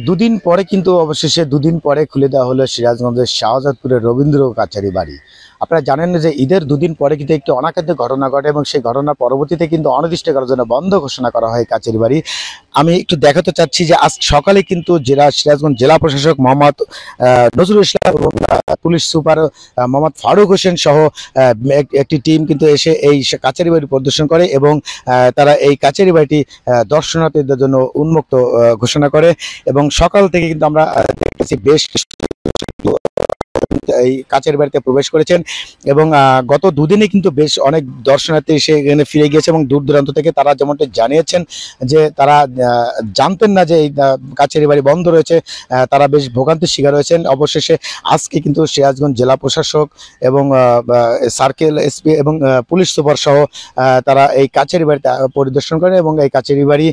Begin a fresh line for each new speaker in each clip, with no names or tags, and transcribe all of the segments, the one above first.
দুদিন পরে কিন্তু অবশেষে দুদিন পরে খুলে দেওয়া হলো সিরাজগঞ্জের শাহজাদপুরের রবীন্দ্র কাচারি বাড়ি। আপনারা জানেন যে ঈদের দুদিন পরে কিন্তু একটি অনাকাঙ্ক্ষিত ঘটনা ঘটে এবং সেই ঘটনার পরবর্তীতে কিন্তু অনির্দিষ্টকালের জন্য বন্ধ ঘোষণা করা হয় কাচারি বাড়ি। আমি একটু দেখাতে চাচ্ছি যে আজ সকালে কিন্তু সিরাজগঞ্জ জেলা প্রশাসক মোহাম্মদ নজরুল ইসলাম এবং পুলিশ সুপার মোহাম্মদ ফারুক হোসেন সহ একটি টিম কিন্তু এসে এই কাচারি বাড়ি পরিদর্শন করে এবং তারা এই কাচারি বাড়িটি দর্শনার্থীদের জন্য উন্মুক্ত ঘোষণা করে। এবং সকাল থেকে কিন্তু আমরা দেখতেছি বেশ এই কাচের বাড়িতে প্রবেশ করেছেন এবং গত দুদিনে কিন্তু বেশ অনেক দর্শনার্থী এসে এখানে ফিরে গিয়েছে এবং দূর দূরান্ত থেকে তারা যেমনটা জানিয়েছেন যে তারা জানতেন না যে এই কাচের বাড়ি বন্ধ রয়েছে, তারা বেশ ভোগান্তির শিকার হয়েছেন। অবশেষে আজকে কিন্তু সিরাজগঞ্জ জেলা প্রশাসক এবং সার্কেল এসপি এবং পুলিশ সুপার সহ তারা এই কাচেরি বাড়িতে পরিদর্শন করেন এবং এই কাচেরি বাড়ি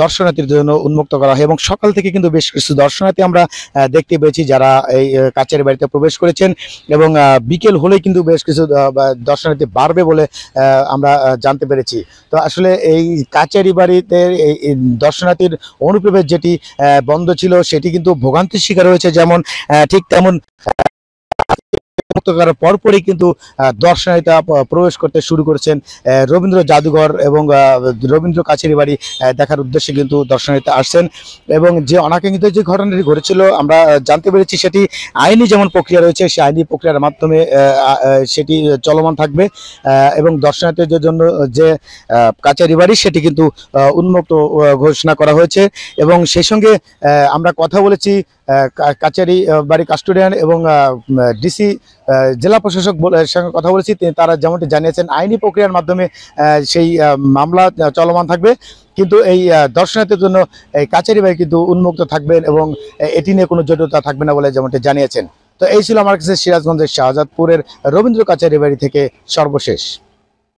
দর্শনার্থীদের জন্য উন্মুক্ত করা হয় এবং সকাল থেকে কিন্তু বেশ কিছু দর্শনার্থী আমরা দেখতে পেয়েছি যারা এই কাচেরি বাড়িতে প্রবেশ করেছেন এবং বিকেল হলে কিন্তু বেশ কিছু দর্শনার্থী বাড়বে বলে আমরা জানতে পেরেছি। তো আসলে এই কাচেরি বাড়িতে এই দর্শনার্থীর অনুপ্রবেশ যেটি বন্ধ ছিল সেটি কিন্তু ভোগান্তির শিকার হয়েছে, যেমন ঠিক তেমন পরপরই কিন্তু দর্শনার্থীরা প্রবেশ করতে শুরু করেছেন রবীন্দ্র জাদুঘর এবং রবীন্দ্র কাচারি বাড়ি দেখার উদ্দেশ্যে কিন্তু দর্শনার্থীরা আসছেন। এবং যে অনাকাঙ্ক্ষিত যে ঘটনাটি ঘটেছিল আমরা জানতে পেরেছি সেটি আইনি যেমন প্রক্রিয়া রয়েছে সেই আইনি প্রক্রিয়ার মাধ্যমে সেটি চলমান থাকবে এবং দর্শনার্থীদের জন্য যে কাচারি বাড়ি সেটি কিন্তু উন্মুক্ত ঘোষণা করা হয়েছে। এবং সেই সঙ্গে আমরা কথা বলেছি কাচারি বাড়ি কাস্টোডিয়ান এবং ডিসি জেলা প্রশাসক সঙ্গে কথা বলেছি, তারা যেমনটি জানিয়েছেন আইনি প্রক্রিয়ার মাধ্যমে সেই মামলা চলমান থাকবে, কিন্তু এই দর্শনার্থীদের জন্য এই কাচারি বাড়ি কিন্তু উন্মুক্ত থাকবেন এবং এটি নিয়ে কোনো জটিলতা থাকবে না বলে যেমনটি জানিয়েছেন। তো এই ছিল আমার কাছে সিরাজগঞ্জের শাহজাদপুরের রবীন্দ্র কাচারি বাড়ি থেকে সর্বশেষ।